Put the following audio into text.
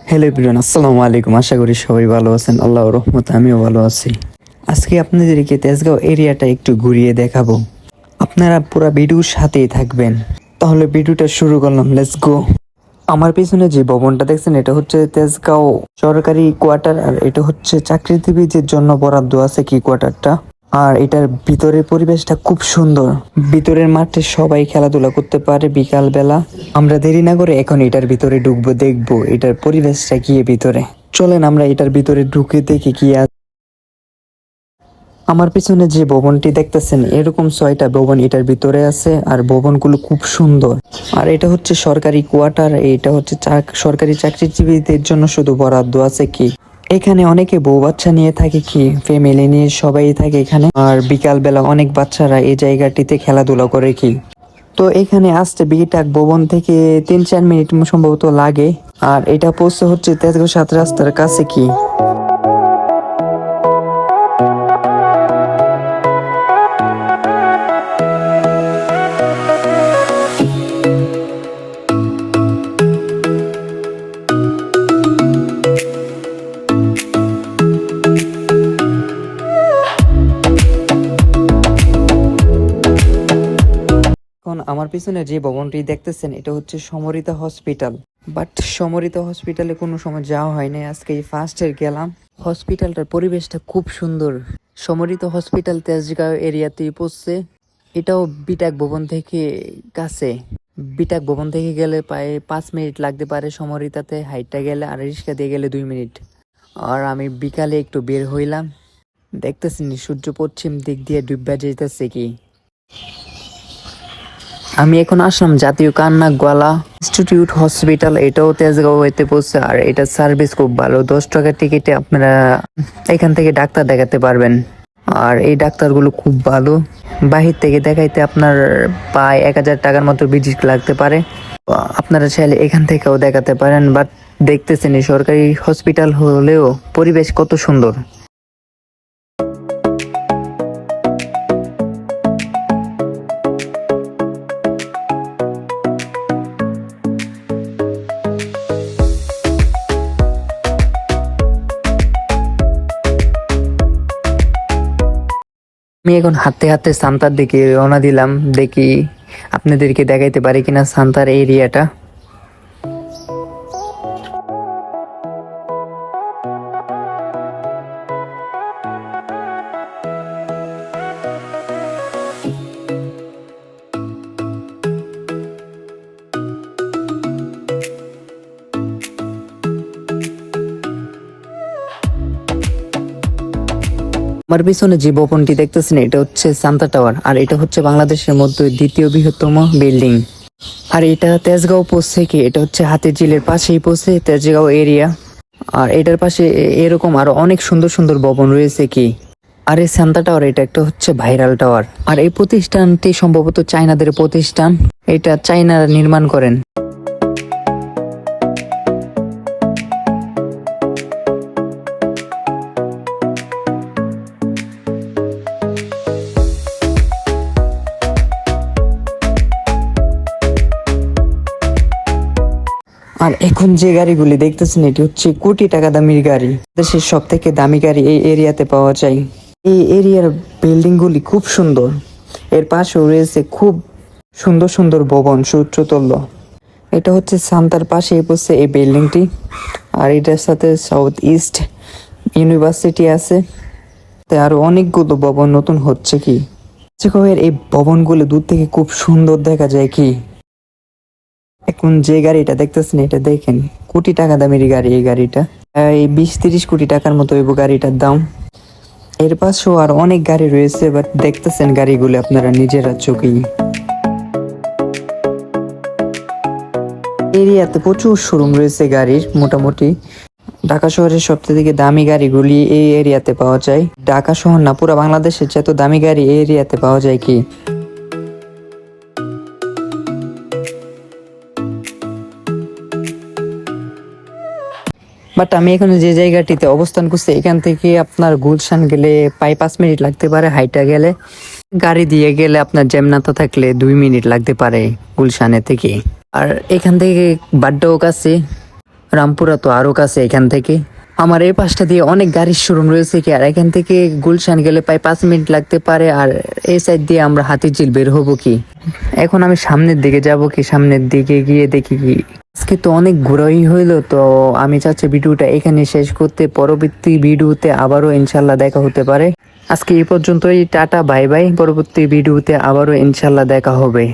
Hello everyone, আসসালামু আলাইকুম। আশা করি সবাই ভালো আছেন। আল্লাহর রহমতে আমিও ভালো আছি। আজকে আপনাদেরকে তেজগাঁও এরিয়াটা একটু ঘুরিয়ে দেখাবো। আপনারা পুরো ভিডিওর সাথেই থাকবেন। তাহলে ভিডিওটা শুরু করলাম, লেটস গো। আমার পিছনে যে ভবনটা দেখছেন, এটা হচ্ছে তেজগাঁও সরকারি কোয়ার্টার, আর এটা হচ্ছে চাকরিজীবীদের জন্য বরাদ্দ আছে কি কোয়ার্টারটা। আর এটার ভিতরের পরিবেশটা খুব সুন্দর। ভিতরের মাঠে সবাই খেলাধুলা করতে পারে বিকাল বেলা। আমরা দেরি না করে এখন এটার ভিতরে ঢুকবো, দেখবো এটার পরিবেশটা কি ভিতরে। চলেন আমরা এটার ভিতরে ঢুকে দেখি কি আছে। আমার পিছনে যে ভবনটি দেখতেছেন, এরকম 6টা ভবন এটার ভিতরে আছে, আর ভবনগুলো খুব সুন্দর। আর এটা হচ্ছে সরকারি কোয়ার্টার। এটা হচ্ছে সরকারি চাকরিজীবীদের জন্য শুধু বরাদ্দ আছে কি। এখানে অনেকে বউ বাচ্চা নিয়ে থাকে কি, ফ্যামিলি নিয়ে সবাই থাকে এখানে। আর বিকাল বেলা অনেক বাচ্চারা এই জায়গাটিতে খেলাধুলা করে কি। তো এখানে আসতে বিটাক ভবন থেকে 3-4 মিনিট সম্ভবত লাগে। আর এটা পৌঁছে হচ্ছে তেজগাঁও 7 রাস্তার কাছে কি। এখন আমার পিছনে যে ভবনটি দেখতেছেন, এটা হচ্ছে সমরিতা হসপিটাল। বাট সমরিতা হসপিটালে কোনো সময় যাওয়া হয়নি, আজকে এই ফার্স্টের গেলাম। হসপিটালটার পরিবেশটা খুব সুন্দর। সমরিতা হসপিটাল তেজগাঁও এরিয়াতেই পড়ছে। এটাও বিটাক ভবন থেকে কাছে। বিটাক ভবন থেকে গেলে প্রায় 5 মিনিট লাগতে পারে সমরিতাতে হাইটটা গেলে, আর রিক্সা দিয়ে গেলে 2 মিনিট। আর আমি বিকালে একটু বের হইলাম, দেখতেছেন সূর্য পশ্চিম দিক দিয়ে ডুববা যেতেছে কি। আমি এখন আসলাম জাতীয় কান্না গোয়ালা ইনস্টিটিউট হসপিটাল। এটাও তেজগাঁও হইতে পড়ছে, আর এটা সার্ভিস খুব ভালো। 10 টাকার টিকিটে আপনারা এখান থেকে ডাক্তার দেখাতে পারবেন। আর এই ডাক্তারগুলো খুব ভালো। বাহির থেকে দেখাইতে আপনার প্রায় 1000 টাকার মতো ভিজিট লাগতে পারে। আপনারা চাইলে এখান থেকেও দেখাতে পারেন। বাট দেখতেছেন এই সরকারি হসপিটাল হলেও পরিবেশ কত সুন্দর। আমি এখন হাঁটতে হাঁটতে সান্তার দিকে রওনা দিলাম, দেখি আপনাদেরকে দেখাইতে পারি কিনা সান্তার এরিয়াটা। আমার পিছনে যে ভবনটি দেখতেছেন, এটা হচ্ছে সান্তা টাওয়ার। আর এটা হচ্ছে বাংলাদেশের মধ্যে দ্বিতীয় বৃহত্তম বিল্ডিং। আর এটা তেজগাঁও পড়ছে কি, এটা হচ্ছে হাতিঝিলের পাশেই পড়ছে তেজগাঁও এরিয়া। আর এটার পাশে এরকম আরো অনেক সুন্দর সুন্দর ভবন রয়েছে কি। আর এই সান্তা টাওয়ার এটা একটা হচ্ছে ভাইরাল টাওয়ার। আর এই প্রতিষ্ঠানটি সম্ভবত চাইনাদের প্রতিষ্ঠান, এটা চাইনারা নির্মাণ করেন। আর এখন যে গাড়িগুলি দেখতেছেন, এটি হচ্ছে কোটি টাকা দামির গাড়ি। দেশের সব থেকে দামি গাড়ি এই এরিয়াতে পাওয়া যায়। এই এরিয়ার বিল্ডিং গুলি খুব সুন্দর। এর পাশেও রয়েছে খুব সুন্দর সুন্দর ভবন সুউচ্চতল। এটা হচ্ছে সান্তার পাশেই পড়ছে এই বিল্ডিংটি। আর এটার সাথে সাউথ ইস্ট ইউনিভার্সিটি আছে। তাই আরো অনেকগুলো ভবন নতুন হচ্ছে কি। এই ভবনগুলো দূর থেকে খুব সুন্দর দেখা যায় কি। এখন যে গাড়িটা দেখতেছেন, এটা দেখেন কোটি টাকা দামের গাড়ি। এই গাড়িটা এই 20-30 কোটি টাকার মতো এই গাড়িটার দাম। এর পাশেও আর অনেক গাড়ি রয়েছে, বাট দেখতেছেন গাড়িগুলো আপনারা নিজেরা চোখেই। এরিয়াতে প্রচুর শোরুম রয়েছে গাড়ির। মোটামুটি ঢাকা শহরের সবথেকে দামি গাড়িগুলি এই এরিয়াতে পাওয়া যায়। ঢাকা শহর না, পুরো বাংলাদেশের যত দামি গাড়ি এই এরিয়াতে পাওয়া যায় কি। বাট আমি এখন যে জায়গাটিতে অবস্থান করছি, এখান থেকে আপনার গুলশান গেলে প্রায় 5 মিনিট লাগতে পারে হাইটা গেলে। গাড়ি দিয়ে গেলে আপনার জ্যামনাতে থাকলে 2 মিনিট লাগতে পারে গুলশানে থেকে। আর এখান থেকে বাড্ডাও কাছে। রামপুরা তো আরো কাছে এখান থেকে। আমার এই পাশটা দিয়ে অনেক গাড়ির শোরুম রয়েছে কি, আর এখান থেকে গুলশান গেলে প্রায় 5 মিনিট লাগতে পারে, আর এই সাইড দিয়ে আমরা হাতিঝিল বের হবো কি। এখন আমি সামনের দিকে যাব কি, সামনের দিকে গিয়ে দেখি কি। আজকে তো অনেক ঘোরাই হইলো, তো আমি চাচ্ছি ভিডিওটা এখানে শেষ করতে। পরবর্তী ভিডিওতে আবারও ইনশাল্লাহ দেখা হতে পারে। আজকে এই পর্যন্তই, টাটা বাই বাই। পরবর্তী ভিডিওতে আবারও ইনশাল্লাহ দেখা হবে।